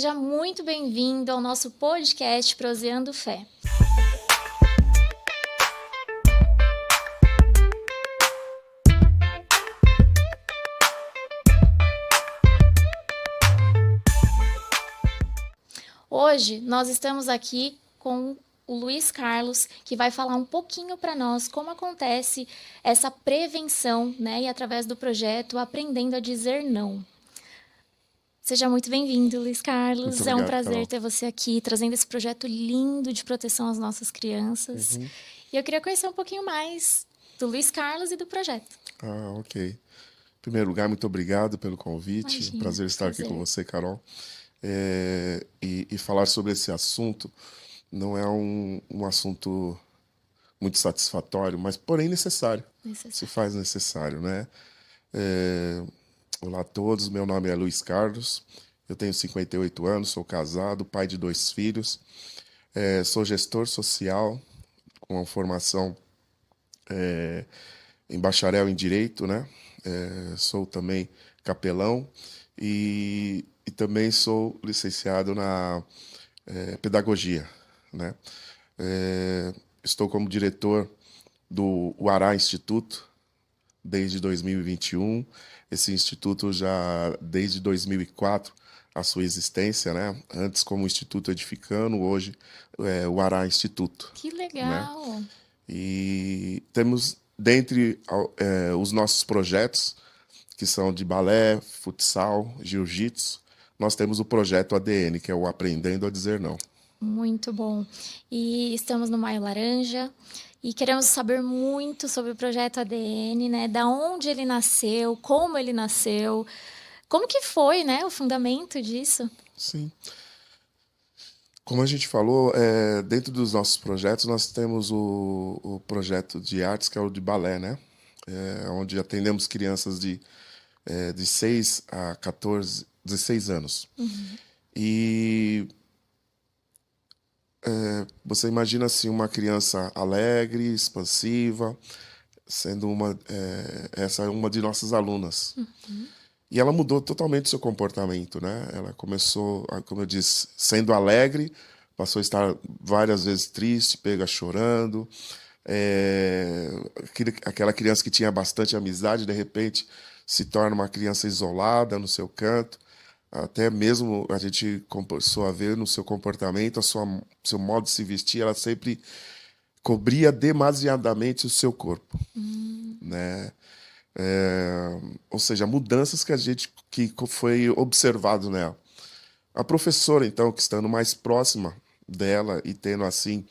Seja muito bem-vindo ao nosso podcast Proseando Fé. Hoje nós estamos aqui com o Luiz Carlos, que vai falar um pouquinho para nós como acontece essa prevenção, né? E através do projeto Aprendendo a Dizer Não. Seja muito bem-vindo, Luiz Carlos. Muito obrigado, É um prazer Carol. ter você aqui, trazendo esse projeto lindo de proteção às nossas crianças. E eu queria conhecer um pouquinho mais do Luiz Carlos e do projeto. Ok. Em primeiro lugar, muito obrigado pelo convite. Imagina, Prazer estar aqui com você, Carol. E falar sobre esse assunto não é um assunto muito satisfatório, mas porém necessário. Se faz necessário, né? Olá a todos, meu nome é Luiz Carlos, eu tenho 58 anos, sou casado, pai de 2 filhos, sou gestor social com uma formação em bacharel em Direito, né? Sou também capelão e também sou licenciado na pedagogia, né? Estou como diretor do Uará Instituto desde 2021. Esse instituto já desde 2004 a sua existência, né? Antes como Instituto Edificando, hoje o Uará Instituto. Que legal! Né? E temos dentre os nossos projetos, que são de balé, futsal, jiu-jitsu, nós temos o projeto ADN, que é o Aprendendo a Dizer Não. Muito bom. E estamos no Maio Laranja e queremos saber muito sobre o projeto ADN, né? Da onde ele nasceu, como ele nasceu, como que foi, né, o fundamento disso? Sim. Como a gente falou, dentro dos nossos projetos, nós temos o projeto de artes, que é o de balé, né? Onde atendemos crianças de 6 a 14, 16 anos. E você imagina assim, uma criança alegre, expansiva, sendo essa é uma de nossas alunas. E ela mudou totalmente o seu comportamento, né? Ela começou, como eu disse, sendo alegre, passou a estar várias vezes triste, pega chorando. Aquela criança que tinha bastante amizade, de repente, se torna uma criança isolada no seu canto. Até mesmo a gente começou a ver no seu comportamento, seu modo de se vestir, ela sempre cobria demasiadamente o seu corpo, né? Ou seja, mudanças que foi observado nela. A professora, então, que estando mais próxima dela e tendo assim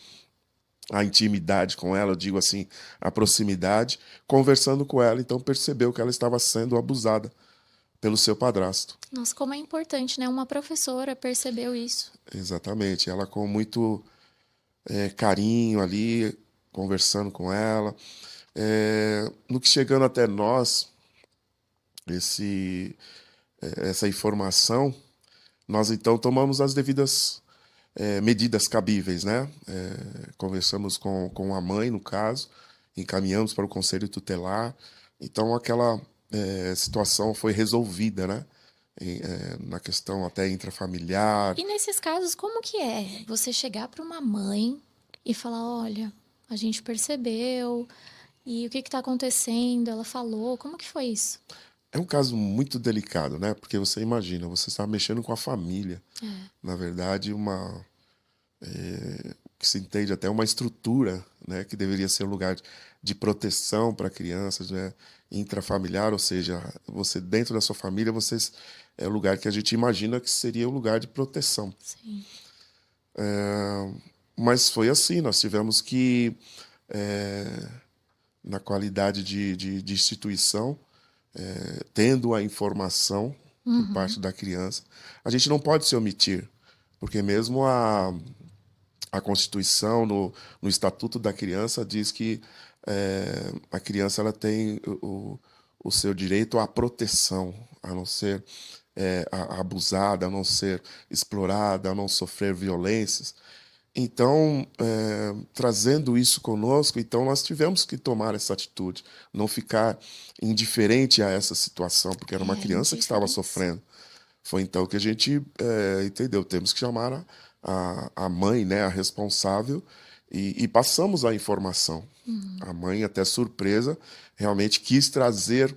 a intimidade com ela, eu digo assim, a proximidade, conversando com ela, então percebeu que ela estava sendo abusada pelo seu padrasto. Nossa, como é importante, né? Uma professora percebeu isso. Exatamente. Ela com muito carinho ali, conversando com ela. No que chegando até nós, essa informação, nós então tomamos as devidas medidas cabíveis, né? Conversamos com a mãe, no caso, encaminhamos para o conselho tutelar. Então aquela situação foi resolvida, né? Na questão até intrafamiliar. E nesses casos, como que é você chegar para uma mãe e falar, olha, a gente percebeu, e o que está acontecendo? Ela falou, como que foi isso? É um caso muito delicado, né? Porque você imagina, você está mexendo com a família. Na verdade, que se entende até uma estrutura, né? Que deveria ser um lugar de proteção para crianças, né? Intrafamiliar, ou seja, você dentro da sua família, é o lugar que a gente imagina que seria o lugar de proteção. Sim. Mas foi assim, nós tivemos que, na qualidade de instituição, tendo a informação por parte da criança, a gente não pode se omitir, porque mesmo a Constituição, no Estatuto da Criança, diz que a criança ela tem o seu direito à proteção, a não ser abusada, a não ser explorada, a não sofrer violências. Então, trazendo isso conosco, então nós tivemos que tomar essa atitude, não ficar indiferente a essa situação, porque era uma criança que estava sofrendo. Foi então que a gente entendeu, temos que chamar a mãe, né, a responsável, e passamos a informação. A mãe, até surpresa, realmente quis trazer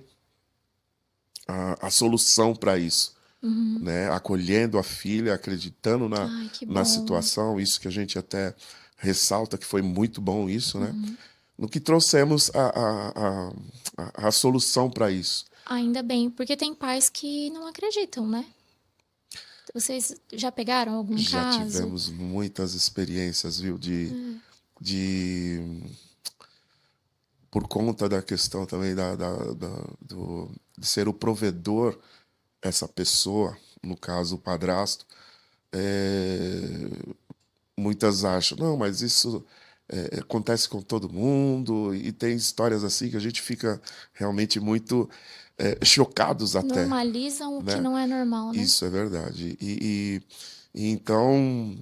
a solução para isso, Uhum. né? Acolhendo a filha, acreditando Ai, que na bom. situação, isso que a gente até ressalta que foi muito bom isso, né? Uhum. No que trouxemos a solução para isso. Ainda bem, porque tem pais que não acreditam, né? Vocês já pegaram algum Já caso? tivemos muitas experiências, viu, de por conta da questão também de ser o provedor, essa pessoa, no caso o padrasto, muitas acham, não, mas isso acontece com todo mundo, e tem histórias assim que a gente fica realmente muito chocados até, Normalizam o que né? não é normal, né? Isso é verdade. E então,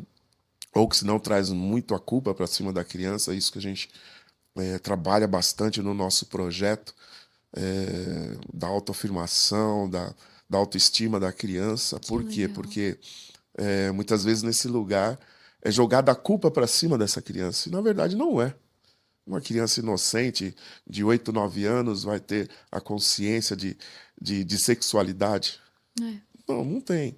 ou que se não traz muito a culpa para cima da criança, isso que a gente trabalha bastante no nosso projeto, da autoafirmação, da autoestima da criança. Que Por quê? legal. Porque muitas vezes nesse lugar é jogada a culpa para cima dessa criança. E na verdade não é. Uma criança inocente de 8, 9 anos vai ter a consciência de sexualidade? É. Não, não tem.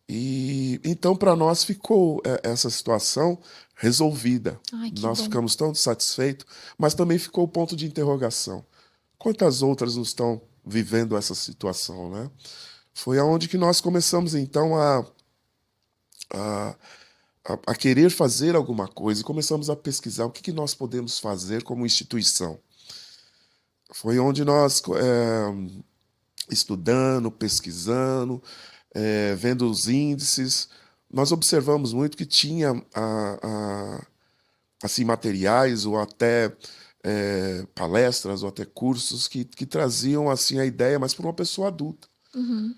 E então para nós ficou essa situação resolvida. Ai, que Nós bom. ficamos tão satisfeitos, mas também ficou o ponto de interrogação. Quantas outras não estão vivendo essa situação, né? Foi aonde que nós começamos então a, a querer fazer alguma coisa e começamos a pesquisar o que, que nós podemos fazer como instituição. Foi onde nós, estudando, pesquisando, vendo os índices, nós observamos muito que tinha assim, materiais ou até palestras ou até cursos que traziam assim a ideia, mas para uma pessoa adulta. Uhum.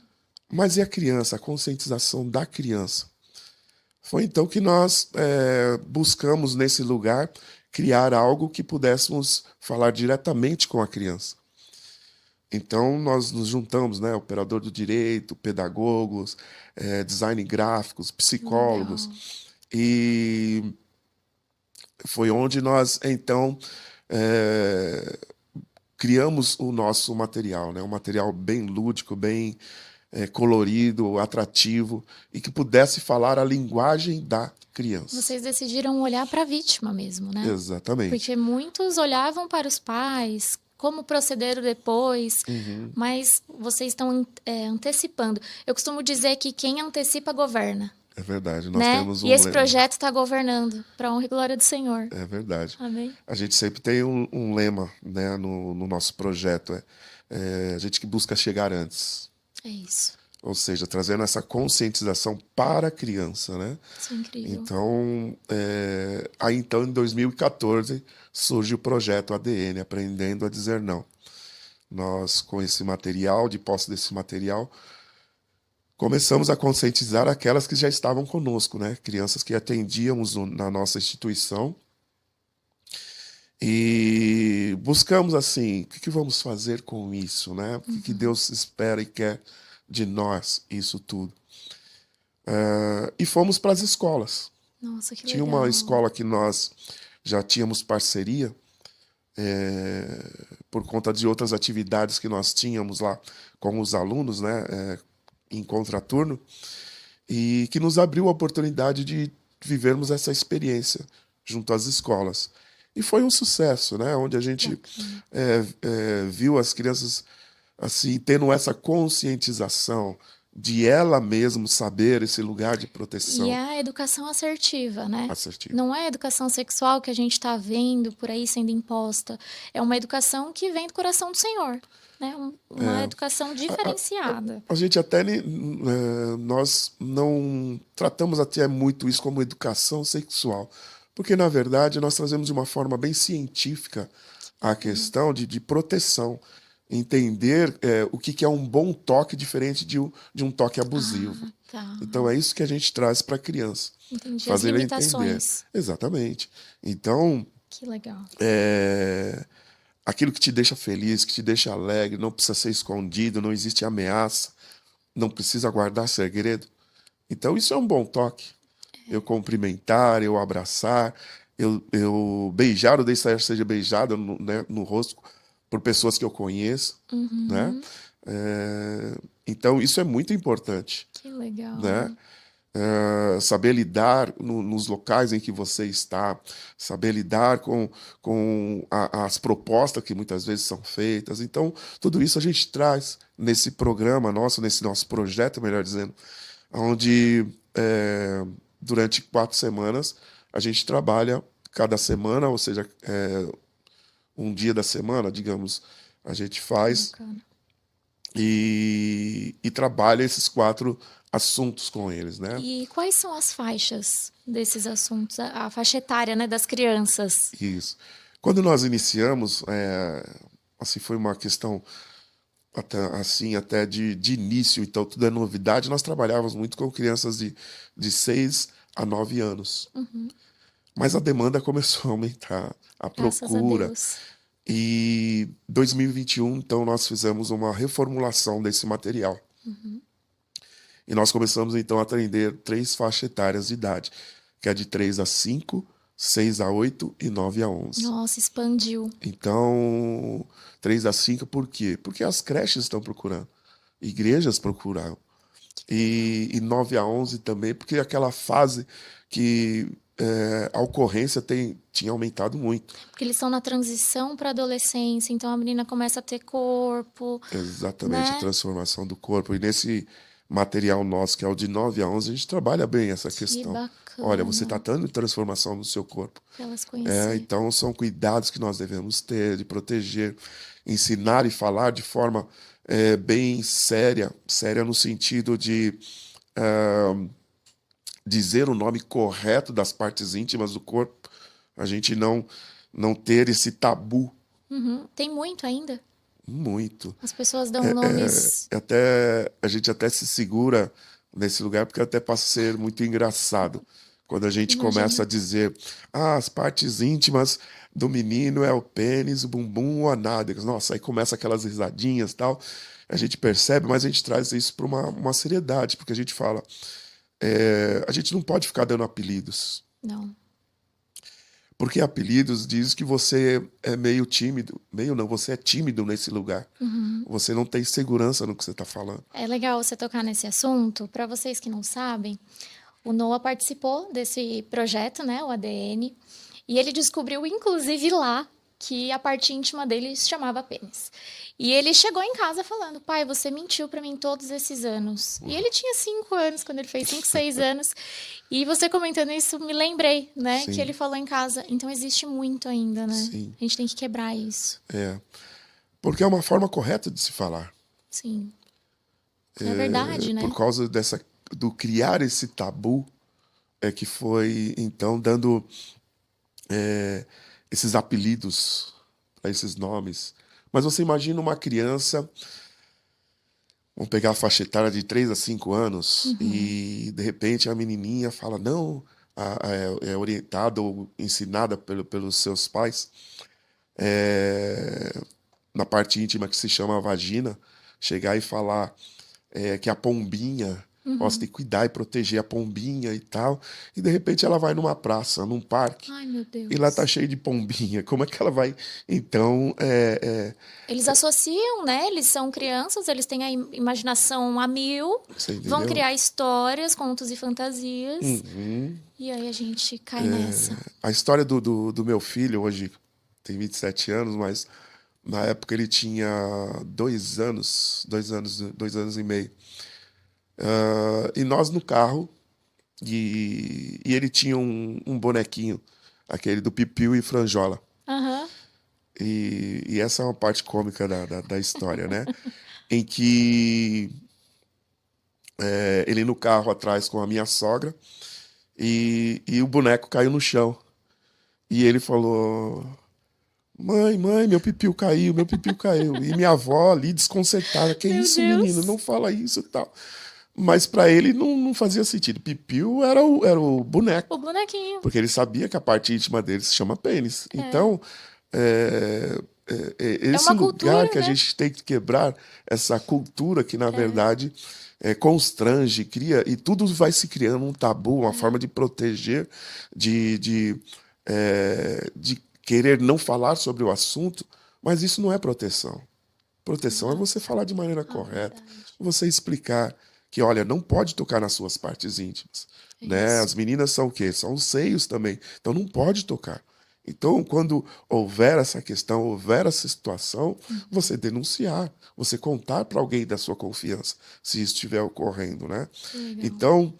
Mas e a criança, a conscientização da criança? Foi então que nós buscamos nesse lugar criar algo que pudéssemos falar diretamente com a criança. Então nós nos juntamos, né, operador do direito, pedagogos, design gráficos, Que legal. psicólogos, e foi onde nós então criamos o nosso material, né, um material bem lúdico, bem colorido, atrativo e que pudesse falar a linguagem da criança. Vocês decidiram olhar para a vítima mesmo, né? Exatamente. Porque muitos olhavam para os pais, como procederam depois, Uhum. mas vocês estão antecipando. Eu costumo dizer que quem antecipa governa, É verdade, nós né? temos E um esse lema. projeto está governando, para honra e glória do Senhor. É verdade. Amém? A gente sempre tem um lema, né, no nosso projeto, a gente que busca chegar antes. É isso. Ou seja, trazendo essa conscientização para a criança, né? Isso é incrível. Então, aí então em 2014 surge o projeto ADN, Aprendendo a Dizer Não. Nós, com esse material, de posse desse material, começamos a conscientizar aquelas que já estavam conosco, né? Crianças que atendíamos na nossa instituição. E buscamos assim, o que vamos fazer com isso, né? O que Deus espera e quer de nós, isso tudo. E fomos para as escolas. Nossa, que Tinha uma legal. escola que nós já tínhamos parceria, por conta de outras atividades que nós tínhamos lá com os alunos, né? Em contraturno, e que nos abriu a oportunidade de vivermos essa experiência junto às escolas. E foi um sucesso, né? Onde a gente viu as crianças assim tendo essa conscientização de ela mesma saber esse lugar de E é proteção a educação assertiva, né? assertiva. Não é a educação sexual que a gente está vendo por aí sendo imposta. É uma educação que vem do coração do Senhor, né? Uma educação diferenciada. A gente até nós não tratamos até muito isso como educação sexual, porque na verdade nós trazemos de uma forma bem científica a questão de proteção, entender o que é um bom toque diferente de um toque abusivo. Tá. Então é isso que a gente traz para a criança, Entendi as fazer ela entender. limitações. Exatamente. Então, Que legal. aquilo que te deixa feliz, que te deixa alegre, não precisa ser escondido, não existe ameaça. não precisa guardar segredo. Então, isso é um bom toque. Eu cumprimentar, eu abraçar, eu beijar, o deixar seja beijado né, no rosto por pessoas que eu conheço, né? Uhum. Então, isso é muito importante, Que legal. né? Saber lidar nos locais em que você está, saber lidar com as propostas que muitas vezes são feitas. Então, tudo isso a gente traz nesse programa nosso, nesse nosso projeto, melhor dizendo, onde durante 4 semanas a gente trabalha cada semana, ou seja, um dia da semana, digamos, a gente Que faz bacana. e trabalha esses 4 assuntos com eles, né? E quais são as faixas desses assuntos? A faixa etária, né, das crianças? Isso. Quando nós iniciamos, assim, foi uma questão até de início, então tudo é novidade. Nós trabalhávamos muito com crianças de 6 a 9 anos. Mas a demanda começou a aumentar, a Graças a procura. Deus. E 2021, então, nós fizemos uma reformulação desse material. E nós começamos, então, a atender 3 faixas etárias de idade, que é de 3 a 5, 6 a 8 e 9 a 11. Nossa, expandiu. Então, 3 a 5 por quê? Porque as creches estão procurando, igrejas procuraram. E 9 a 11 também, porque é aquela fase que a ocorrência tinha aumentado muito. Porque eles estão na transição para adolescência, então a menina começa a ter corpo, Exatamente, a né? transformação do corpo. E nesse material nosso, que é o de 9 a 11, a gente trabalha bem essa Que questão. Olha, você está bacana tendo transformação no seu corpo. pra elas conhecerem. Então, são cuidados que nós devemos ter, de proteger, ensinar e falar de forma bem séria, séria no sentido de dizer o nome correto das partes íntimas do corpo, a gente não ter esse tabu Tem muito ainda. muito. As pessoas dão nomes. A gente até se segura nesse lugar porque até passa a ser muito engraçado. Quando a gente começa Imagina. a dizer, as partes íntimas do menino é o pênis, o bumbum ou a nádega. Nossa, aí começa aquelas risadinhas e tal. A gente percebe, mas a gente traz isso para uma seriedade, porque a gente fala, a gente não pode ficar dando apelidos. Não. Porque apelidos diz que você é meio tímido. Meio não, você é tímido nesse lugar. Você não tem segurança no que você está falando. É legal você tocar nesse assunto. Para vocês que não sabem, o Noah participou desse projeto, né, o ADN, e ele descobriu, inclusive lá, que a parte íntima dele se chamava pênis. E ele chegou em casa falando, pai, você mentiu para mim todos esses anos. E ele tinha 5 anos, quando ele fez 5, 6 anos. E você comentando isso, me lembrei, né, que Sim. ele falou em casa. Então existe muito ainda, né? Sim. A gente tem que quebrar isso. Porque é uma forma correta de se falar. Sim. É verdade, né? Por causa do criar esse tabu, que foi, então, dando esses apelidos para esses nomes. Mas você imagina uma criança, vamos pegar a faixa etária de 3 a 5 anos, e de repente a menininha fala, não, é orientada ou ensinada pelos seus pais, na parte íntima que se chama vagina, chegar e falar que a pombinha, ó, você tem que cuidar e proteger a pombinha e tal, e de repente ela vai numa praça, num parque, Ai, meu Deus. e lá tá cheio de pombinha. Como é que ela vai, então... Eles associam, né? Eles são crianças, eles têm a imaginação a mil, Você vão entendeu? criar histórias, contos e fantasias. E aí a gente cai nessa. A história do meu filho, hoje tem 27 anos, mas na época ele tinha 2 anos e meio. E nós no carro, e ele tinha um bonequinho, aquele do Pipiu e Franjola. Aham. E essa é uma parte cômica da história, né? Em que ele no carro atrás com a minha sogra, e o boneco caiu no chão. E ele falou, mãe, meu pipiu caiu, meu pipiu caiu. E minha avó ali desconcertada, que Meu isso, Deus. menino, não fala isso e tal. Mas para ele não fazia sentido. Pipiu era o boneco, O bonequinho. porque ele sabia que a parte íntima dele se chama pênis. Então, esse uma lugar cultura, que a né? gente tem que quebrar, essa cultura que, na verdade, constrange, cria, e tudo vai se criando um tabu, uma forma de proteger, de querer não falar sobre o assunto, mas isso não é proteção. Proteção é você falar de maneira correta, você explicar que, olha, não pode tocar nas suas partes íntimas, né? As meninas são o quê? São os seios também, então não pode tocar. Então, quando houver essa questão, houver essa situação, você denunciar, você contar para alguém da sua confiança, se isso estiver ocorrendo, né? Então,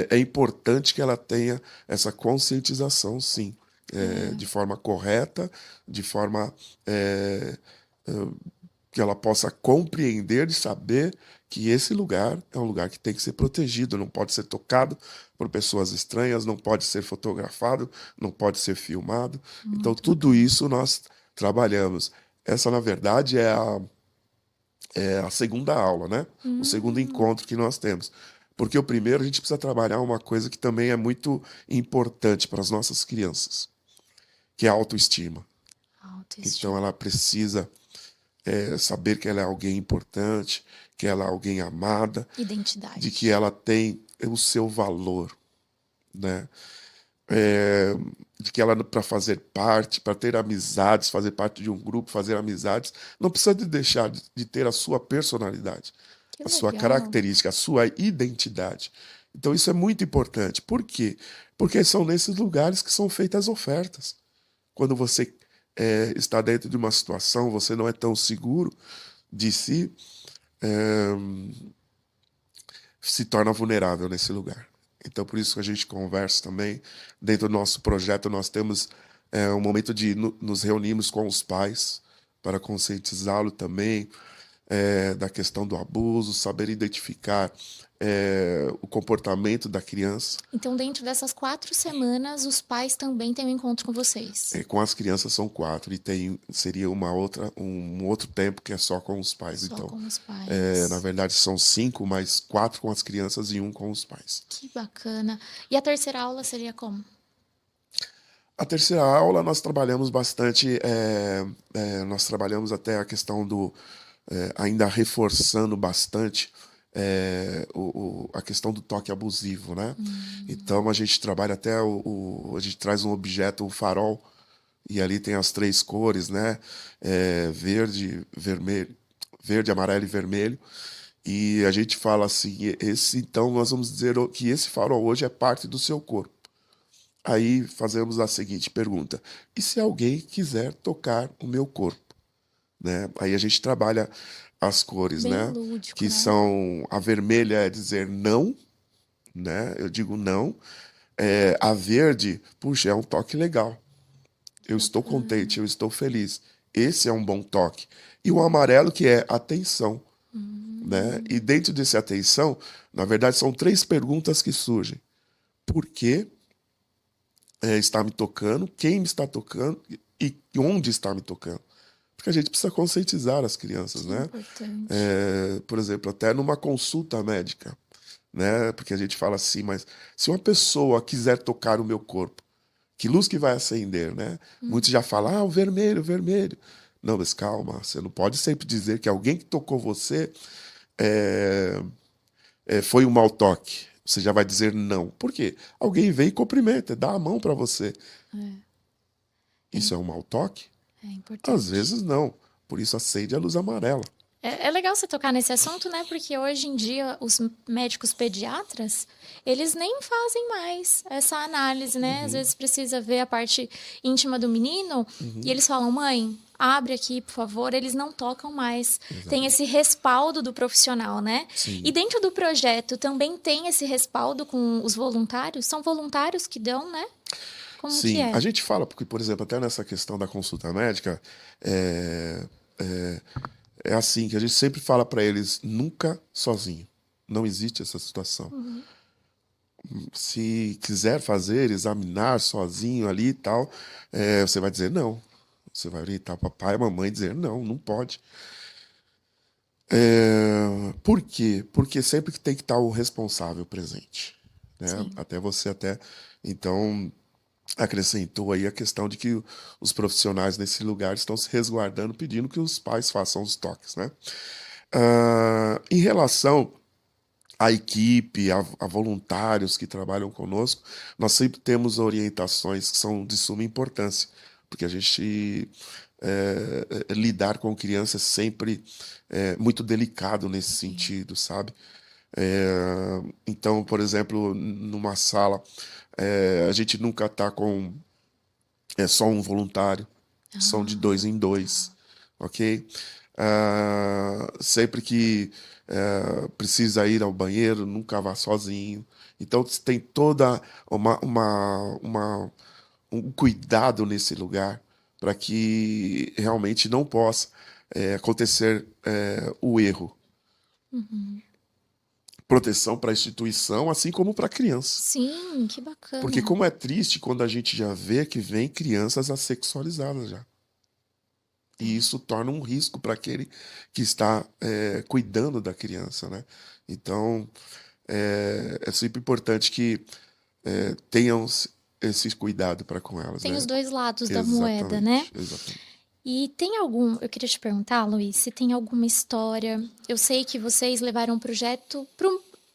é importante que ela tenha essa conscientização, sim, de forma correta, de forma que ela possa compreender e saber que esse lugar é um lugar que tem que ser protegido, não pode ser tocado por pessoas estranhas, não pode ser fotografado, não pode ser filmado. Então, tudo isso nós trabalhamos. Essa, na verdade, é a segunda aula, né? O segundo encontro que nós temos. Porque o primeiro a gente precisa trabalhar uma coisa que também é muito importante para as nossas crianças, que é a autoestima. Então, ela precisa saber que ela é alguém importante, que ela é alguém amada, Identidade. de que ela tem o seu valor, né? De que ela, para fazer parte, para ter amizades, fazer parte de um grupo, fazer amizades, não precisa de deixar de ter a sua personalidade, a sua característica, a sua identidade. Então isso é muito importante. Por quê? Porque são nesses lugares que são feitas as ofertas. Quando você está dentro de uma situação, você não é tão seguro de si, se torna vulnerável nesse lugar. Então, por isso que a gente conversa também. Dentro do nosso projeto, nós temos um momento de nos reunirmos com os pais para conscientizá-lo também da questão do abuso, saber identificar o comportamento da criança. Então, dentro dessas 4 semanas, os pais também têm um encontro com vocês? Com as crianças são 4 e seria um outro tempo que é só com os pais. Só então, com os pais. Na verdade, são 5, mas 4 com as crianças e 1 com os pais. Que bacana. E a terceira aula seria como? A terceira aula nós trabalhamos bastante, nós trabalhamos até a questão ainda reforçando bastante a questão do toque abusivo, né? Então a gente trabalha até a gente traz um objeto, um farol, e ali tem as 3 cores, né? Verde, vermelho, verde, amarelo e vermelho. E a gente fala assim, então nós vamos dizer que esse farol hoje é parte do seu corpo. Aí fazemos a seguinte pergunta: e se alguém quiser tocar o meu corpo? Né? Aí a gente trabalha as cores, Bem né? lúdico, Que né? são, a vermelha é dizer não, né? Eu digo não. A verde, puxa, é um toque legal. Eu estou contente, eu estou feliz. Esse é um bom toque. E o amarelo, que é atenção, né? E dentro desse atenção, na verdade, são 3 perguntas que surgem. Por quê? Está me tocando, quem me está tocando e onde está me tocando. Porque a gente precisa conscientizar as crianças, né? Importante. Por exemplo, até numa consulta médica, né? Porque a gente fala assim, mas se uma pessoa quiser tocar o meu corpo, que luz que vai acender, né? Muitos já falam, o vermelho, o vermelho. Não, mas calma, você não pode sempre dizer que alguém que tocou você foi um mau toque. Você já vai dizer não. Por quê? Alguém vem e cumprimenta, dá a mão para você. Isso é um mau toque? É importante. Às vezes não. Por isso acende a luz amarela. É legal você tocar nesse assunto, né? Porque hoje em dia os médicos pediatras, eles nem fazem mais essa análise, né? Às vezes precisa ver a parte íntima do menino e eles falam, mãe, abre aqui, por favor. Eles não tocam mais. Tem esse respaldo do profissional, né? Sim. E dentro do projeto também tem esse respaldo com os voluntários? São voluntários que dão, né? Como Sim, que é? a gente fala, porque, por exemplo, até nessa questão da consulta médica, é assim, que a gente sempre fala para eles, nunca sozinho. Não existe essa situação. Se quiser fazer, examinar sozinho ali e tal, você vai dizer não. Você vai orientar o papai e a mamãe e dizer não, não pode. Por quê? Porque sempre que tem que estar o responsável presente. Né? Até você então acrescentou aí a questão de que os profissionais nesse lugar estão se resguardando, pedindo que os pais façam os toques, né? Em relação à equipe, a voluntários que trabalham conosco, nós sempre temos orientações que são de suma importância, porque a gente lidar com crianças é sempre muito delicado nesse sentido, sabe? Então, por exemplo, numa sala, a gente nunca está com só um voluntário, são de dois em dois, ok? Sempre que precisa ir ao banheiro, nunca vá sozinho. Então, tem toda um cuidado nesse lugar para que realmente não possa acontecer o erro. Proteção para a instituição, assim como para a criança. Sim, que bacana. Porque como é triste quando a gente já vê que vem crianças assexualizadas já. E isso torna um risco para aquele que está cuidando da criança, né? Então, é sempre importante que tenham esse cuidado para com elas, Tem né? os dois lados da moeda, né? Exatamente. E tem eu queria te perguntar, Luiz, se tem alguma história. Eu sei que vocês levaram um projeto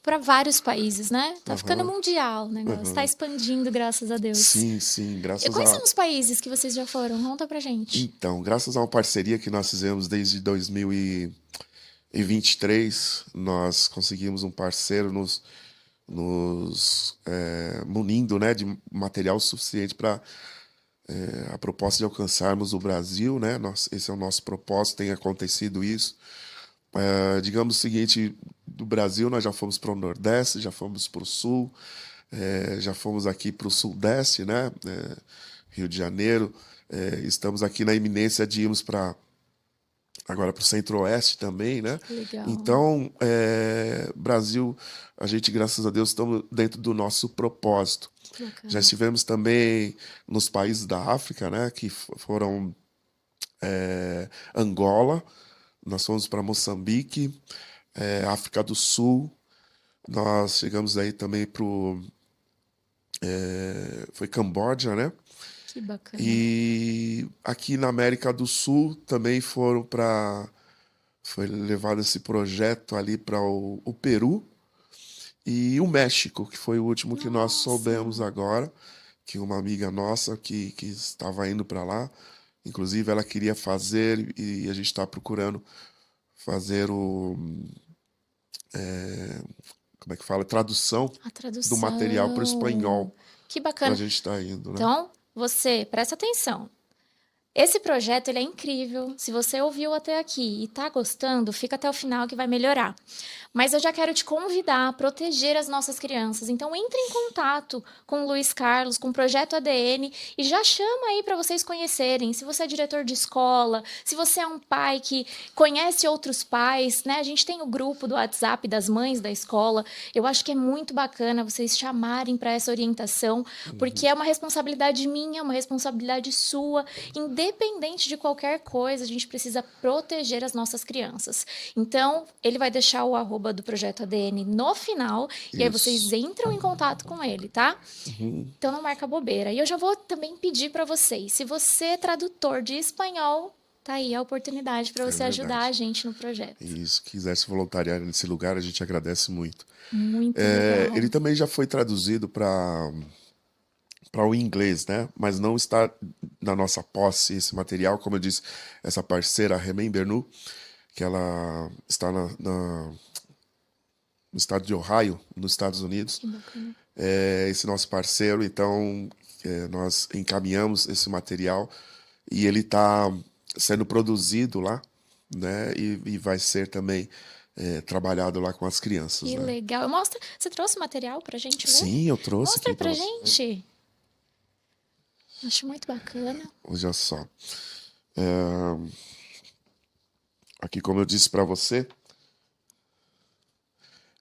para vários países, né? Tá ficando mundial o negócio, tá expandindo, graças a Deus. Sim, E graças quais são os países que vocês já foram? Conta pra gente. Então, graças a uma parceria que nós fizemos desde 2023, nós conseguimos um parceiro nos munindo, né, de material suficiente para a proposta de alcançarmos o Brasil, né? Esse é o nosso propósito, tem acontecido isso. Digamos o seguinte, do Brasil nós já fomos para o Nordeste, já fomos para o Sul, já fomos aqui para o Sudeste, né? Rio de Janeiro, estamos aqui na iminência de irmos agora para o Centro-Oeste também, né? Legal. Então, Brasil, a gente, graças a Deus, estamos dentro do nosso propósito. Já estivemos também nos países da África, né? Que foram Angola, nós fomos para Moçambique, África do Sul, nós chegamos aí também para foi Camboja, né? Que bacana. E aqui na América do Sul também foi levado esse projeto ali para o Peru e o México, que foi o último que nós soubemos agora, que uma amiga nossa que estava indo para lá, inclusive ela queria fazer e a gente está procurando fazer como é que fala? Tradução A tradução do material para o espanhol. Que Para bacana. a gente estar indo, né? Então, você, presta atenção. Esse projeto ele é incrível. Se você ouviu até aqui e está gostando, fica até o final que vai melhorar. Mas eu já quero te convidar a proteger as nossas crianças. Então, entre em contato com o Luiz Carlos, com o Projeto ADN e já chama aí para vocês conhecerem. Se você é diretor de escola, se você é um pai que conhece outros pais, né? A gente tem o grupo do WhatsApp das mães da escola. Eu acho que é muito bacana vocês chamarem para essa orientação, porque é uma responsabilidade minha, uma responsabilidade sua. Independente de qualquer coisa, a gente precisa proteger as nossas crianças. Então, ele vai deixar o @ do Projeto ADN no final, e aí vocês entram em contato com ele, tá? Então, não marca bobeira. E eu já vou também pedir para vocês, se você é tradutor de espanhol, tá aí a oportunidade para você ajudar a gente no projeto. Isso, quiser se voluntariar nesse lugar, a gente agradece muito. Muito legal. Ele também já foi traduzido para o inglês, né? Mas não está na nossa posse esse material, como eu disse, essa parceira Remember Nu, que ela está no estado de Ohio, nos Estados Unidos. Que bacana. Esse nosso parceiro, então nós encaminhamos esse material e ele está sendo produzido lá, né? E vai ser também trabalhado lá com as crianças. Que né? legal. Você trouxe material pra gente ver? Sim, eu trouxe Mostra aqui pra você. gente. Acho muito bacana. Olha só. Aqui, como eu disse para você,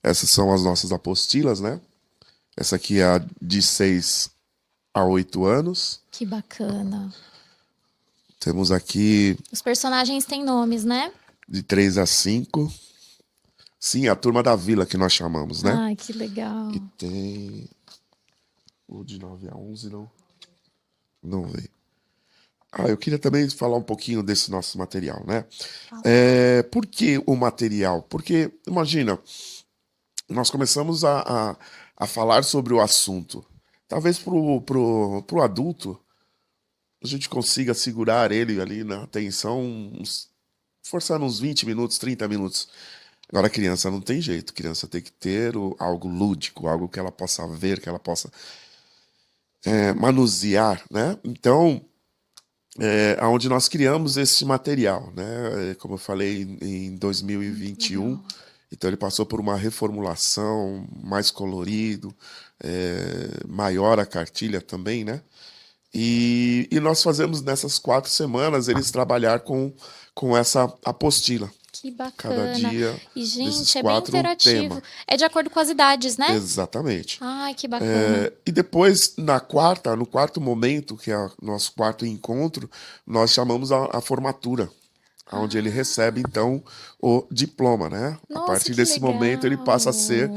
essas são as nossas apostilas, né? Essa aqui é a de 6 a 8 anos. Que bacana. Temos aqui Os personagens têm nomes, né? de 3 a 5. Sim, a turma da vila que nós chamamos, né? Ai, que legal. E tem o de 9 a 11, não veio. Eu queria também falar um pouquinho desse nosso material, né? Fala. Por que o material? Porque, imagina, nós começamos a falar sobre o assunto. Talvez pro adulto a gente consiga segurar ele ali na atenção, forçando uns 20 minutos, 30 minutos. Agora, a criança não tem jeito. A criança tem que ter algo lúdico, algo que ela possa ver, que ela possa manusear, né? Então, onde nós criamos esse material, né? Como eu falei, em Muito 2021, legal. então ele passou por uma reformulação, mais colorido, maior a cartilha também, né? E nós fazemos nessas 4 semanas eles trabalhar com essa apostila. Que Cada bacana. dia E, desses gente, é bem 4 um tema. interativo. É de acordo com as idades, né? Exatamente. Ai, que bacana. E depois, no quarto momento, que é o nosso quarto encontro, nós chamamos a formatura, onde ele recebe, então, o diploma, né? A Nossa, partir que desse momento, ele passa a legal.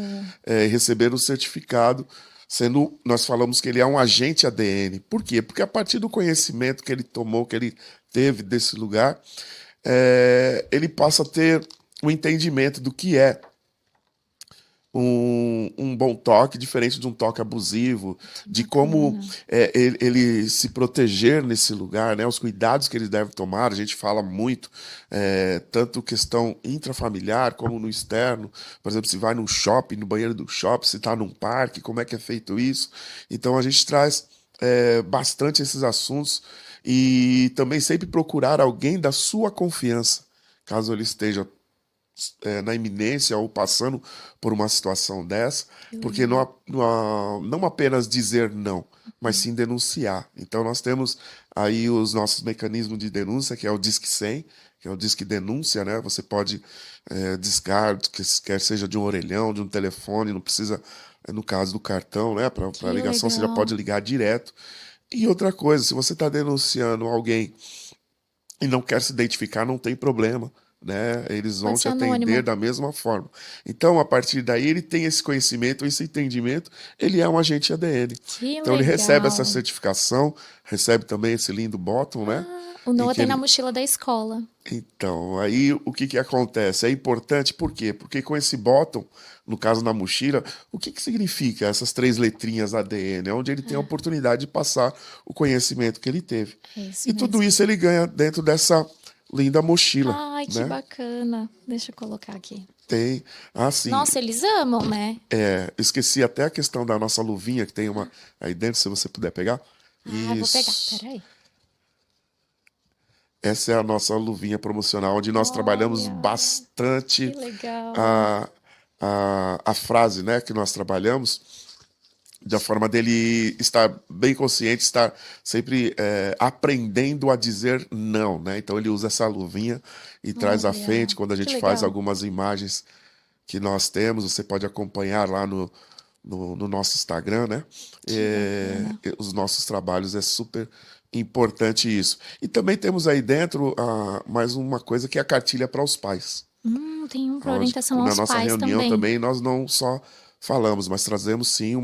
receber o certificado, nós falamos que ele é um agente ADN. Por quê? Porque a partir do conhecimento que ele tomou, que ele teve desse lugar, ele passa a ter o entendimento do que é um bom toque, diferente de um toque abusivo, de como Bacana. ele se proteger nesse lugar, né? Os cuidados que ele deve tomar. A gente fala muito, tanto questão intrafamiliar como no externo. Por exemplo, se vai num shopping, no banheiro do shopping, se está num parque, como é que é feito isso. Então a gente traz bastante esses assuntos e também sempre procurar alguém da sua confiança, caso ele esteja na iminência ou passando por uma situação dessa, Que porque legal. não apenas dizer não, mas sim denunciar. Então nós temos aí os nossos mecanismos de denúncia, que é o Disque 100, que é o Disque Denúncia, né? Você pode discar, quer seja de um orelhão, de um telefone, não precisa, no caso do cartão, né? Para Que ligação, você já pode legal. ligar direto. E outra coisa, se você está denunciando alguém e não quer se identificar, não tem problema, né? Eles vão Pode te ser atender anônimo. da mesma forma. Então, a partir daí, ele tem esse conhecimento, esse entendimento, ele é um agente ADN. Que Então, ele recebe essa legal. certificação, recebe também esse lindo bottom, né? Ah, o Em Noah que tem na ele... mochila da escola. Então, aí o que que acontece? É importante, por quê? Porque com esse bottom, no caso na mochila, o que que significa essas 3 letrinhas ADN? É onde ele tem a oportunidade de passar o conhecimento que ele teve. É isso E tudo mesmo. isso ele ganha dentro dessa linda mochila, Ai, que né? bacana. Deixa eu colocar aqui. Tem, assim, Nossa, eles amam, né? esqueci até a questão da nossa luvinha, que tem uma aí dentro, se você puder pegar. Ah, vou pegar. Isso. Peraí. Essa é a nossa luvinha promocional, onde nós trabalhamos Olha, que bastante legal. a, a frase, né, que nós trabalhamos, da forma dele estar bem consciente, estar sempre aprendendo a dizer não, né? Então ele usa essa luvinha e traz à frente Olha, quando a que gente faz legal. algumas imagens que nós temos, você pode acompanhar lá no nosso Instagram, né? Que bacana. Os nossos trabalhos, é super importante isso. E também temos aí dentro mais uma coisa que é a cartilha para os pais. Tem um para Onde, orientação na aos nossa pais reunião também. também nós não só falamos, mas trazemos sim um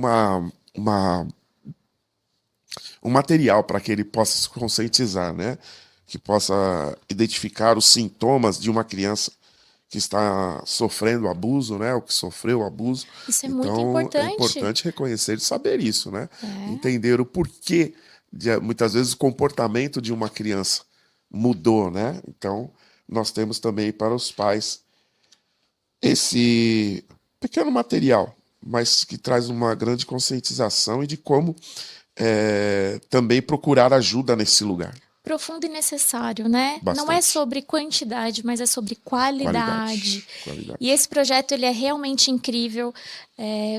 material para que ele possa se conscientizar, né? Que possa identificar os sintomas de uma criança que está sofrendo abuso, né? Ou que sofreu abuso. Isso é muito Então, é importante. importante reconhecer e saber isso, né? É. Entender o porquê, muitas vezes, o comportamento de uma criança mudou, né? Então, nós temos também para os pais esse pequeno material, mas que traz uma grande conscientização e de como também procurar ajuda nesse lugar. Profundo e necessário, né? Não é Bastante. sobre quantidade, mas é sobre qualidade. Qualidade. E Qualidade. esse projeto ele é realmente incrível.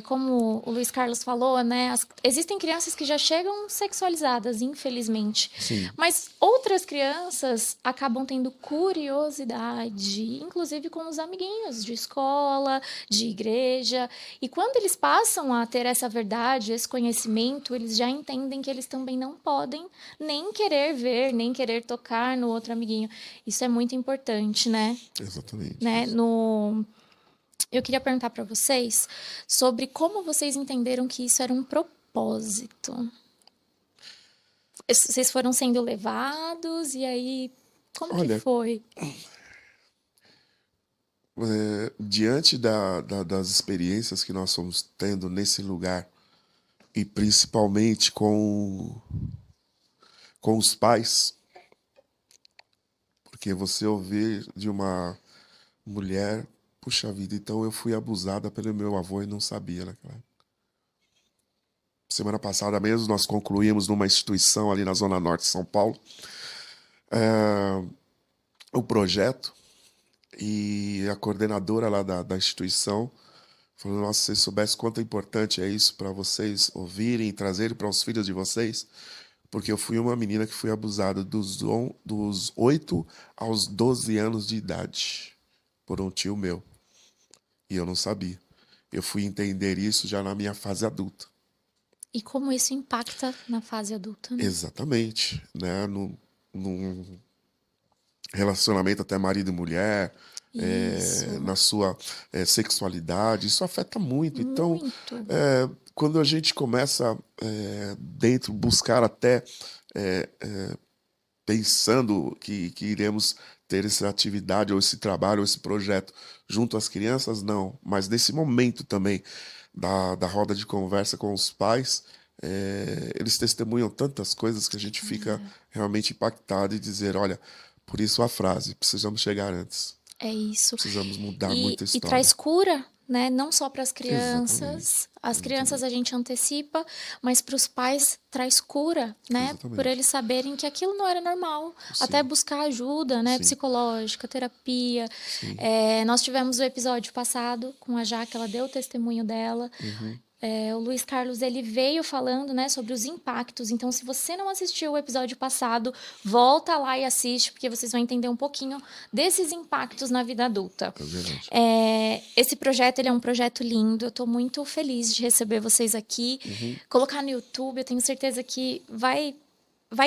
Como o Luiz Carlos falou, né? Existem crianças que já chegam sexualizadas, infelizmente. Sim. Mas outras crianças acabam tendo curiosidade, inclusive com os amiguinhos de escola, de igreja. E quando eles passam a ter essa verdade, esse conhecimento, eles já entendem que eles também não podem nem querer ver, nem querer tocar no outro amiguinho. Isso é muito importante, né? Exatamente. né? Eu queria perguntar para vocês sobre como vocês entenderam que isso era um propósito. Vocês foram sendo levados e aí como que Olha, foi? diante das experiências que nós fomos tendo nesse lugar, e principalmente com os pais, porque você ouvir de uma mulher, puxa vida, então eu fui abusada pelo meu avô e não sabia, né, cara? Semana passada mesmo nós concluímos numa instituição ali na Zona Norte de São Paulo o projeto, e a coordenadora lá da instituição falou: nossa, se vocês soubessem quanto é importante é isso para vocês ouvirem e trazerem para os filhos de vocês, porque eu fui uma menina que fui abusada dos 8 aos 12 anos de idade por um tio meu, e eu não sabia. Eu fui entender isso já na minha fase adulta. E como isso impacta na fase adulta, né? Exatamente, né? Num relacionamento até marido e mulher, Isso, na sua sexualidade, isso afeta muito. Então, muito. quando a gente começa dentro, buscar até pensando que iremos ter essa atividade, ou esse trabalho, ou esse projeto junto às crianças, não. Mas nesse momento também da roda de conversa com os pais, eles testemunham tantas coisas que a gente fica realmente impactado e dizer, olha, por isso a frase, precisamos chegar antes. É isso. Precisamos mudar E muita história. traz cura, né? Não só para as crianças. Exatamente. As crianças a gente antecipa, mas para os pais traz cura, né? Exatamente. Por eles saberem que aquilo não era normal. Sim. Até buscar ajuda, né? Sim. Psicológica, terapia. Nós tivemos o episódio passado com a Jaque, ela deu o testemunho dela. O Luiz Carlos, ele veio falando, né, sobre os impactos. Então, se você não assistiu o episódio passado, volta lá e assiste, porque vocês vão entender um pouquinho desses impactos na vida adulta. É verdade. Esse projeto, ele é um projeto lindo. Eu estou muito feliz de receber vocês aqui. Colocar no YouTube, eu tenho certeza que vai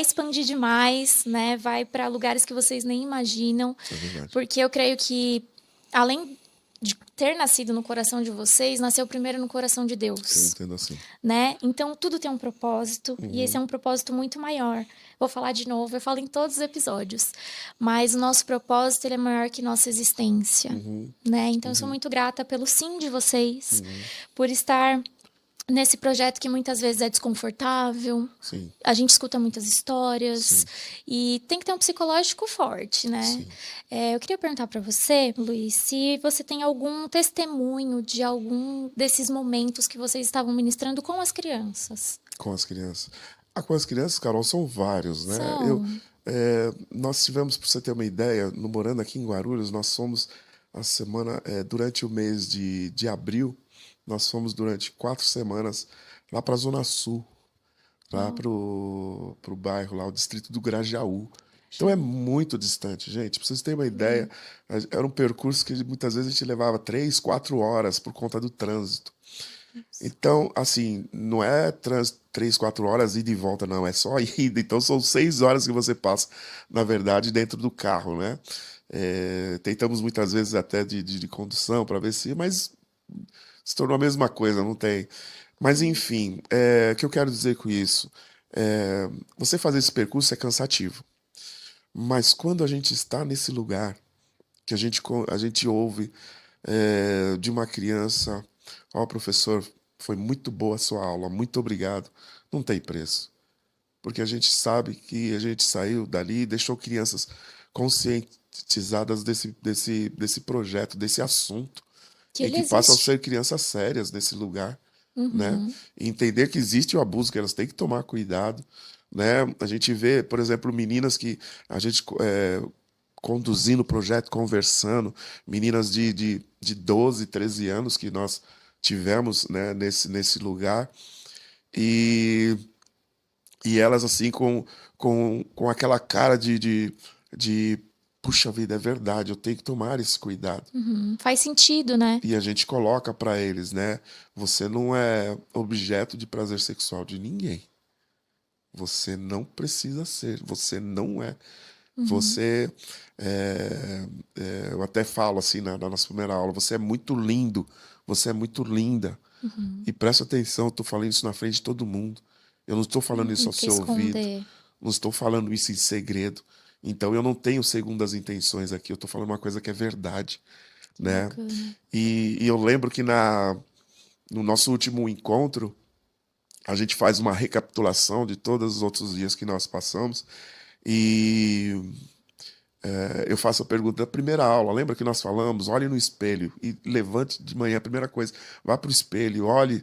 expandir demais, né? Vai para lugares que vocês nem imaginam. É verdade. Porque eu creio que, além de ter nascido no coração de vocês, nasceu primeiro no coração de Deus. Eu entendo assim. Né? Então, tudo tem um propósito, e esse é um propósito muito maior. Vou falar de novo, eu falo em todos os episódios, mas o nosso propósito, ele é maior que nossa existência. Né? Então, eu sou muito grata pelo sim de vocês, por estar nesse projeto que muitas vezes é desconfortável. Sim. A gente escuta muitas histórias e tem que ter um psicológico forte, né? Eu queria perguntar para você, Luiz, se você tem algum testemunho de algum desses momentos que vocês estavam ministrando com as crianças. Com as crianças. Com as crianças, Carol, são vários, né? Nós tivemos, para você ter uma ideia, morando aqui em Guarulhos, nós fomos a semana, durante o mês de abril, nós fomos durante 4 semanas lá para a Zona Sul, lá para o bairro, lá o distrito do Grajaú. Então é muito distante, gente. Para vocês terem uma ideia, era um percurso que muitas vezes a gente levava 3, 4 horas por conta do trânsito. Então, assim, não é 3, 4 horas ida e volta, não, é só ida. Então são 6 horas que você passa, na verdade, dentro do carro, né? Tentamos muitas vezes até de condução para ver se, mas se tornou a mesma coisa, não tem. Mas, enfim, o que eu quero dizer com isso? Você fazer esse percurso é cansativo. Mas quando a gente está nesse lugar, que a gente ouve de uma criança, professor, foi muito boa a sua aula, muito obrigado, não tem preço. Porque a gente sabe que a gente saiu dali e deixou crianças conscientizadas desse projeto, desse assunto. E que passam a ser crianças sérias nesse lugar, né? E entender que existe o abuso, que elas têm que tomar cuidado, né? A gente vê, por exemplo, meninas que a gente conduzindo o projeto, conversando, meninas de 12, 13 anos que nós tivemos, né, nesse lugar, e elas assim com aquela cara de puxa vida, é verdade, eu tenho que tomar esse cuidado. Faz sentido, né? E a gente coloca para eles, né? Você não é objeto de prazer sexual de ninguém. Você não precisa ser. Você não é. Você, eu até falo assim na nossa primeira aula, você é muito lindo, você é muito linda. E presta atenção, eu estou falando isso na frente de todo mundo. Eu não estou falando isso ao seu ouvido. não estou falando isso em segredo. Então eu não tenho segundas intenções aqui, eu estou falando uma coisa que é verdade, Que né? bacana. E eu lembro que no nosso último encontro, a gente faz uma recapitulação de todos os outros dias que nós passamos e eu faço a pergunta da primeira aula. Lembra que nós falamos? Olhe no espelho e levante de manhã, a primeira coisa, vá para o espelho, olhe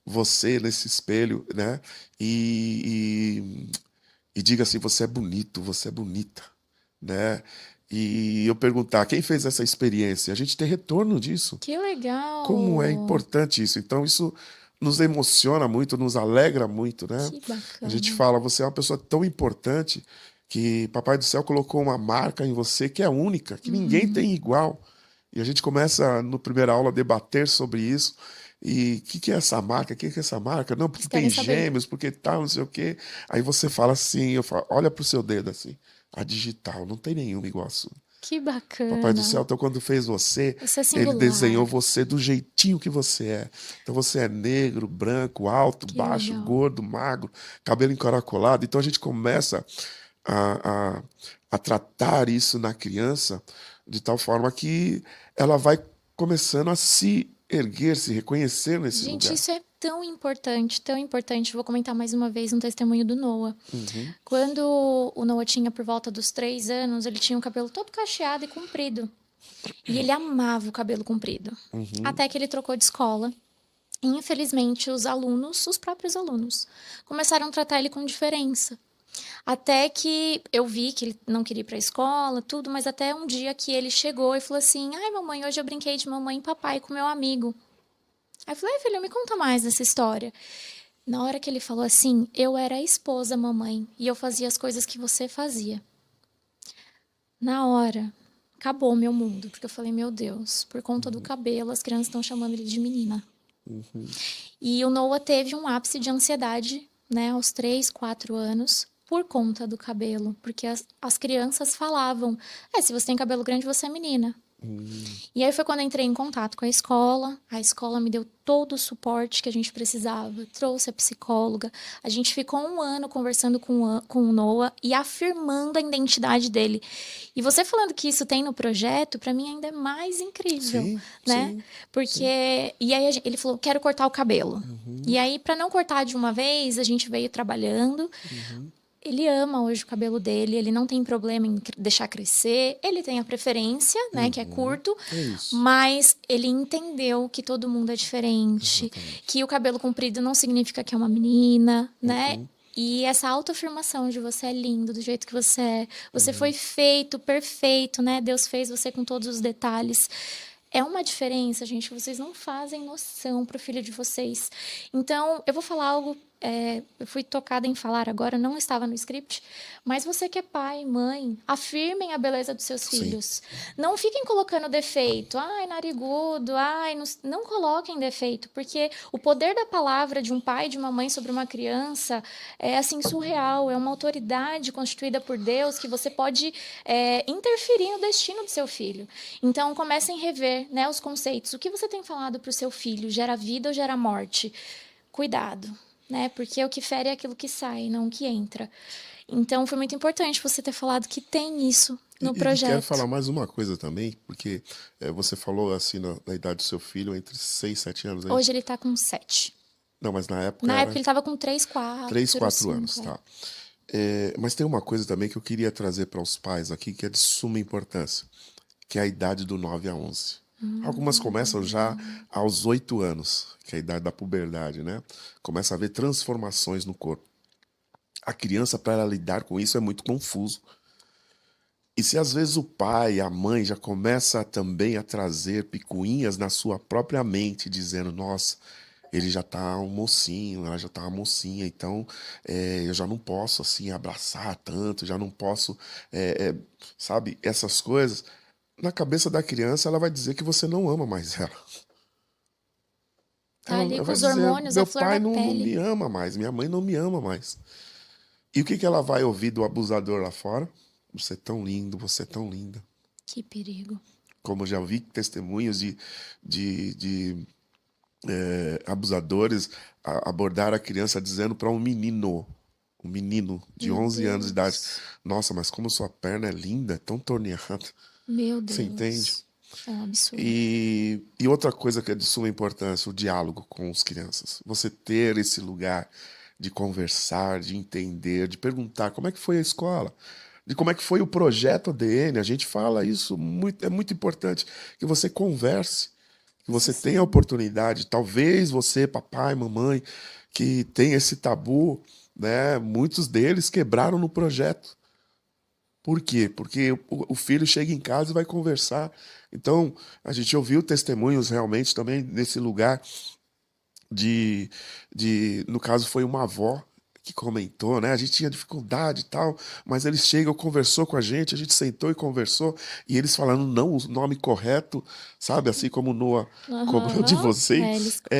você nesse espelho, né? E diga assim, você é bonito, você é bonita, né? E eu perguntar, quem fez essa experiência? A gente tem retorno disso. Que legal! Como é importante isso. Então, isso nos emociona muito, nos alegra muito, né? Que A gente bacana. fala, você é uma pessoa tão importante que Papai do Céu colocou uma marca em você que é única, que ninguém tem igual. E a gente começa, no primeira aula, a debater sobre isso. E o que é essa marca? O que é essa marca? Não, porque Eles tem querem saber. gêmeos, porque tal, não sei o quê. Aí você fala assim, eu falo, olha pro seu dedo assim. A digital, não tem nenhuma igual a sua. Que Papai do Céu, bacana. então, quando fez você, Você é ele desenhou singular. você do jeitinho que você é. Então, você é negro, branco, alto, Que baixo, legal. gordo, magro, cabelo encaracolado. Então, a gente começa a, a, a tratar isso na criança de tal forma que ela vai começando a se erguer, se reconhecer nesse Gente, lugar. isso é tão importante, tão importante. Vou comentar mais uma vez um testemunho do Noah. Uhum, Quando o Noah tinha por volta dos 3 anos, ele tinha o cabelo todo cacheado e comprido. E ele amava o cabelo comprido. uhum, Até que ele trocou de escola. E, infelizmente, os alunos, os próprios alunos, começaram a tratar ele com diferença. Até que eu vi que ele não queria ir para a escola, tudo, mas até um dia que ele chegou e falou assim: Ai, mamãe, hoje eu brinquei de mamãe e papai com meu amigo. Aí eu falei: Ai, filho, me conta mais dessa história. Na hora que ele falou assim, eu era a esposa, mamãe, e eu fazia as coisas que você fazia. Na hora, acabou o meu mundo, porque eu falei: Meu Deus, por conta do cabelo, as crianças estão chamando ele de menina. uhum, E o Noah teve um ápice de ansiedade, né, aos 3, 4 anos, por conta do cabelo. Porque as crianças falavam: se você tem cabelo grande, você é menina. uhum, E aí foi quando eu entrei em contato com a escola me deu todo o suporte que a gente precisava, trouxe a psicóloga, a gente ficou um ano conversando com o Noah e afirmando a identidade dele. E você falando que isso tem no projeto, para mim ainda é mais incrível, sim, né? sim, sim. Porque, e aí ele falou, quero cortar o cabelo. Uhum, E aí, para não cortar de uma vez, a gente veio trabalhando. uhum, Ele ama hoje o cabelo dele, ele não tem problema em deixar crescer, ele tem a preferência, né, que é uhum. curto, É isso. mas ele entendeu que todo mundo é diferente, Exatamente. que o cabelo comprido não significa que é uma menina, né? Uhum, E essa autoafirmação de você é lindo do jeito que você foi uhum. feito perfeito, né? Deus fez você com todos os detalhes. É uma diferença, gente, que vocês não fazem noção para o filho de vocês. Então, eu vou falar algo. Eu fui tocada em falar agora, não estava no script, mas você que é pai, mãe, afirmem a beleza dos seus Sim. filhos. Não fiquem colocando defeito. Ai, narigudo, ai, não coloquem defeito, porque o poder da palavra de um pai e de uma mãe sobre uma criança é assim surreal, é uma autoridade constituída por Deus que você pode interferir no destino do seu filho. Então, comecem a rever, né, os conceitos. O que você tem falado para o seu filho? Gera vida ou gera morte? Cuidado, né? Porque o que fere é aquilo que sai, não o que entra. Então, foi muito importante você ter falado que tem isso no E quero falar projeto. mais uma coisa também, porque você falou assim na idade do seu filho, entre 6 7 anos, é Hoje isso? ele tá com 7. Não, mas na época Na época era ele tava com 3, 3 4, 4 5. anos, tá? Mas tem uma coisa também que eu queria trazer para os pais aqui, que é de suma importância, que é a idade do 9 a 11. Algumas começam já aos 8 anos, que é a idade da puberdade, né? Começa a haver transformações no corpo. A criança, para ela lidar com isso, é muito confuso. E se às vezes o pai, a mãe já começa também a trazer picuinhas na sua própria mente, dizendo, nossa, ele já tá um mocinho, ela já tá uma mocinha, então eu já não posso assim abraçar tanto, já não posso, sabe, essas coisas. Na cabeça da criança, ela vai dizer que você não ama mais ela. Tá ali Ela com vai os dizer, hormônios, a meu flor pai da não pele. me ama mais, minha mãe não me ama mais. E o que ela vai ouvir do abusador lá fora? Você é tão lindo, você é tão linda. Que perigo. Como já vi testemunhos de abusadores abordar a criança dizendo para um menino. um menino de Meu 11 anos de idade. Deus. Nossa, mas como sua perna é linda, é tão torneada. Meu Você entende? Deus. É um absurdo. E outra coisa que é de suma importância, o diálogo com as crianças. Você ter esse lugar de conversar, de entender, de perguntar como é que foi a escola, de como é que foi o projeto ADN. A gente fala isso, é muito importante que você converse, que você tenha a Sim. oportunidade. Talvez você, papai, mamãe, que tem esse tabu, né? Muitos deles quebraram no projeto. Por quê? Porque o filho chega em casa e vai conversar. Então, a gente ouviu testemunhos realmente também nesse lugar de, no caso, foi uma avó que comentou, né? A gente tinha dificuldade e tal, mas eles chegam, conversou com a gente sentou e conversou, e eles falando não o nome correto, sabe? Assim como Noah cobrou de Aham. você, É, eles cobram.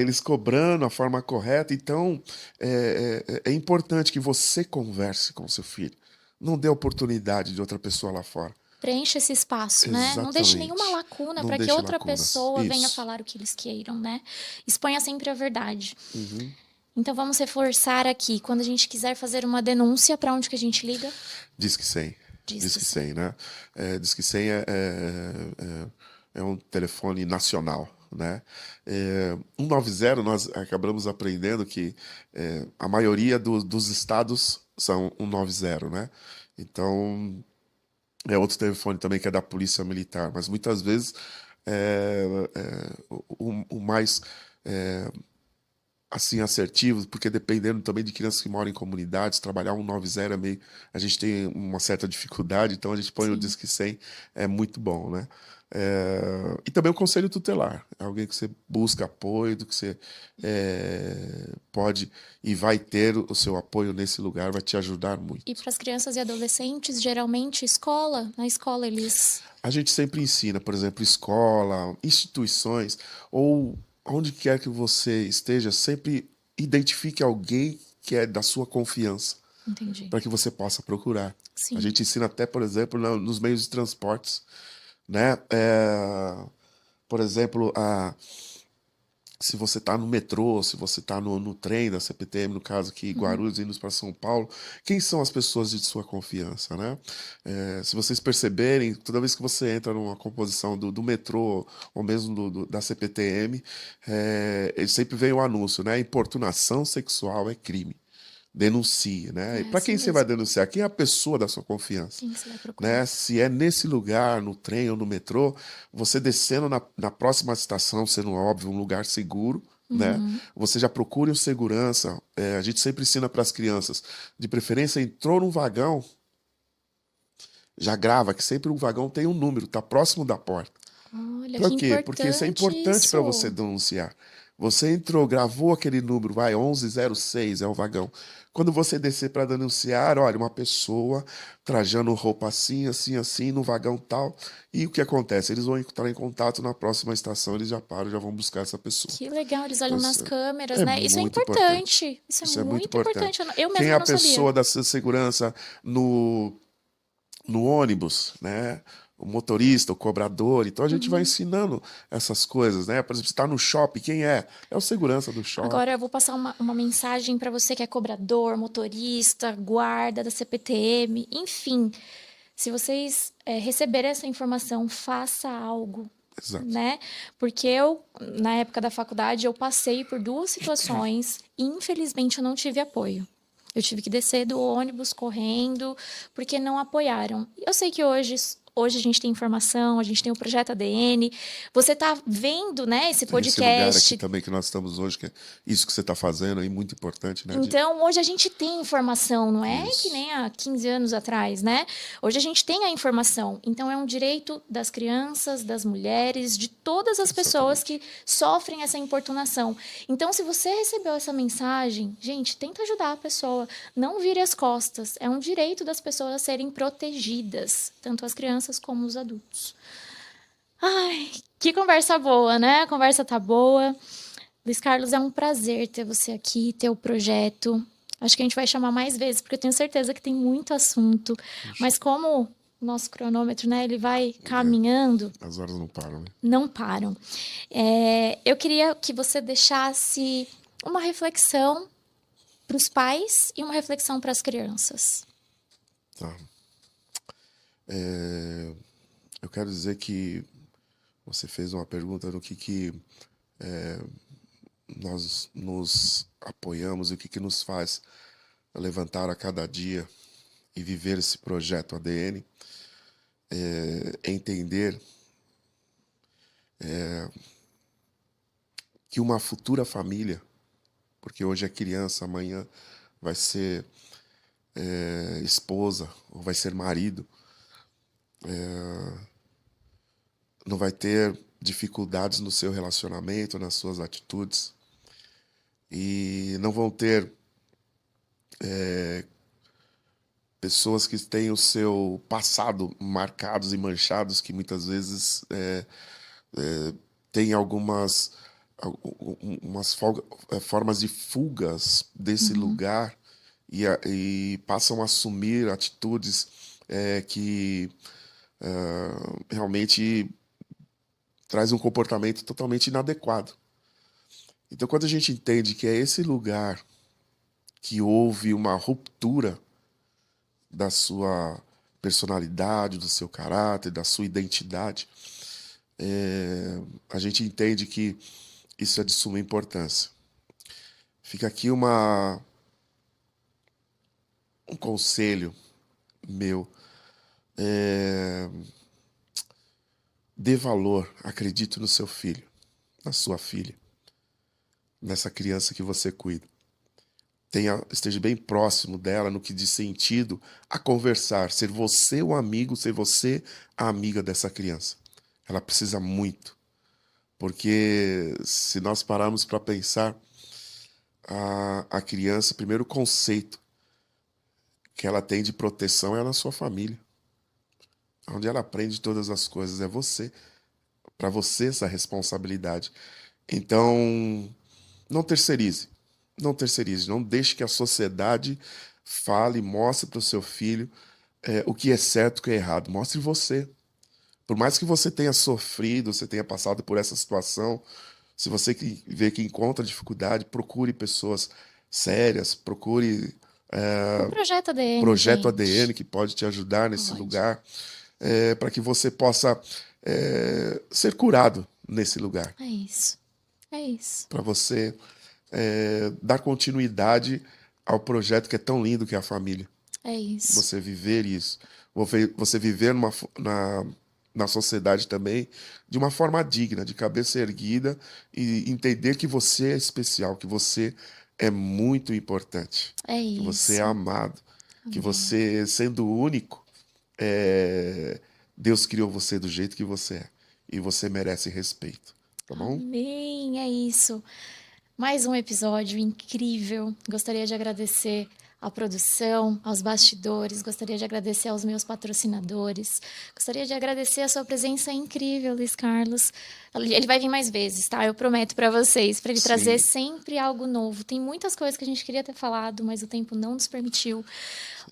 eles cobrando a forma correta. Então, é importante que você converse com seu filho. Não dê oportunidade de outra pessoa lá fora. Preencha esse espaço, né? Não deixe nenhuma Exatamente. lacuna Não para que deixe outra lacunas. pessoa venha Isso. falar o que eles queiram, né? Exponha sempre a verdade. Uhum. Então vamos reforçar aqui. Quando a gente quiser fazer uma denúncia, para onde que a gente liga? Disque 100. Disque Disque 100. 100, né? Disque 100 é um telefone nacional, né? 190, nós acabamos aprendendo que a maioria dos estados são 190, né? Então, é outro telefone também que é da Polícia Militar, mas muitas vezes o mais assim assertivo, porque dependendo também de crianças que moram em comunidades, trabalhar 190 é meio, a gente tem uma certa dificuldade, então a gente põe o Sim. Disque 100, é muito bom, né? E também o conselho tutelar, é alguém que você busca apoio, do que você pode e vai ter o seu apoio nesse lugar, vai te ajudar E muito. para as crianças e adolescentes, geralmente escola, na escola eles. A gente sempre ensina, por exemplo, escola, instituições, ou onde quer que você esteja, sempre identifique alguém que é da sua confiança, Entendi. para que você possa procurar. A Sim. gente ensina até, por exemplo, nos meios de transportes, né? Por exemplo, se você está no metrô, se você está no trem da CPTM, no caso aqui, Guarulhos, indo para São Paulo, quem são as pessoas de sua confiança, né? Se vocês perceberem, toda vez que você entra numa composição do metrô ou mesmo da CPTM, ele sempre vem o anúncio, né? Importunação sexual é crime. Denuncie, né? É Para assim quem você vai mesmo. denunciar? Quem é a pessoa da sua confiança? Quem você vai procurar? Né? Se é nesse lugar, no trem ou no metrô, você descendo na próxima estação, sendo óbvio, um lugar seguro, né? Uhum. Você já procure um segurança. A gente sempre ensina para as crianças, de preferência, entrou num vagão, já grava que sempre um vagão tem um número, tá próximo da porta. Olha, Para que quê? Porque isso é importante importante para você isso. denunciar. Você entrou, gravou aquele número, vai, 1106 é o vagão. Quando você descer para denunciar, olha, uma pessoa trajando roupa assim, assim, assim, no vagão tal. E o que acontece? Eles vão entrar em contato na próxima estação, eles já param, já vão buscar essa pessoa. Que legal, eles Então, olham nas isso câmeras, é né? Isso é muito importante. importante. Isso é Isso é muito muito importante. importante. Eu Quem é mesma a não sabia. pessoa da segurança no ônibus, né? O motorista, o cobrador. Então a gente vai Uhum. ensinando essas coisas, né? Por exemplo, você está no shopping, quem é? É o segurança do Agora shopping. eu vou passar uma mensagem para você que é cobrador, motorista, guarda da CPTM, enfim. Se vocês receberem essa informação, faça algo, Exato. né? Porque eu, na época da faculdade, eu passei por duas situações e infelizmente eu não tive apoio. Eu tive que descer do ônibus correndo, porque não apoiaram. Eu sei que hoje a gente tem informação, a gente tem o projeto ADN. Você está vendo, né, esse Tem esse lugar aqui podcast. também que nós estamos hoje, que é isso que você está fazendo aí, muito importante, né? Então, hoje a gente tem informação, não é que Isso. nem há 15 anos atrás, né? Hoje a gente tem a informação. Então, é um direito das crianças, das mulheres, de todas as pessoas Exatamente. que sofrem essa importunação. Então, se você recebeu essa mensagem, gente, tenta ajudar a pessoa. Não vire as costas. É um direito das pessoas a serem protegidas, tanto as crianças como os adultos. Ai, que conversa boa, né? A conversa tá boa. Luiz Carlos, é um prazer ter você aqui, ter o projeto. Acho que a gente vai chamar mais vezes, porque eu tenho certeza que tem muito assunto. Puxa, Mas como o nosso cronômetro, né, ele vai é, caminhando, as horas não param, né? não param. Eu queria que você deixasse uma reflexão para os pais e uma reflexão para as crianças. Tá. Eu quero dizer que você fez uma pergunta no que nós nos apoiamos e o que nos faz levantar a cada dia e viver esse projeto ADN, entender que uma futura família, porque hoje é criança, amanhã vai ser esposa ou vai ser marido, não vai ter dificuldades no seu relacionamento, nas suas atitudes, e não vão ter pessoas que têm o seu passado marcados e manchados, que muitas vezes têm algumas formas de fugas desse lugar e passam a assumir atitudes que realmente traz um comportamento totalmente inadequado. Então, quando a gente entende que é esse lugar que houve uma ruptura da sua personalidade, do seu caráter, da sua identidade, a gente entende que isso é de suma importância. Fica aqui um conselho meu. Dê valor, acredite no seu filho, na sua filha, nessa criança que você cuida. Esteja bem próximo dela no que diz sentido a conversar, ser você o amigo, ser você a amiga dessa criança. Ela precisa muito, porque se nós pararmos para pensar, a criança, o primeiro conceito que ela tem de proteção é na sua família. Onde ela aprende todas as coisas é você, para você essa responsabilidade. Então, não terceirize, não deixe que a sociedade fale, mostre para o seu filho o que é certo e o que é errado. Mostre você. Por mais que você tenha sofrido, você tenha passado por essa situação, se você vê que encontra dificuldade, procure pessoas sérias, procure O projeto ADN, projeto gente. ADN que pode te ajudar nesse lugar, para que você possa ser curado nesse lugar. É isso. É isso. Para você dar continuidade ao projeto que é tão lindo que é a família. É isso. Você viver isso. Você viver na sociedade também de uma forma digna, de cabeça erguida e entender que você é especial, que você é muito importante. É isso. Que você é amado. Amém. Que você, sendo único, Deus criou você do jeito que você é. E você merece respeito. Tá bom? Amém, é isso. Mais um episódio incrível. Gostaria de agradecer à produção, aos bastidores, gostaria de agradecer aos meus patrocinadores, gostaria de agradecer a sua presença incrível, Luiz Carlos. Ele vai vir mais vezes, tá? Eu prometo para vocês, para ele trazer sempre algo novo. Tem muitas coisas que a gente queria ter falado, mas o tempo não nos permitiu.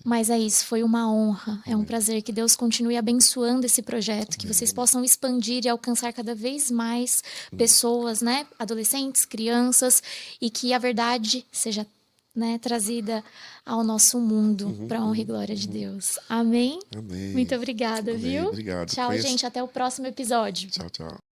Mas é isso, foi uma honra, é um prazer. Que Deus continue abençoando esse projeto, que vocês possam expandir e alcançar cada vez mais pessoas, né? Adolescentes, crianças, e que a verdade seja, né, trazida ao nosso mundo para a honra e glória de Deus. Amém? Amém. Muito obrigada, Amém. viu? Obrigado. Tchau, gente. Até o próximo episódio. Tchau, tchau.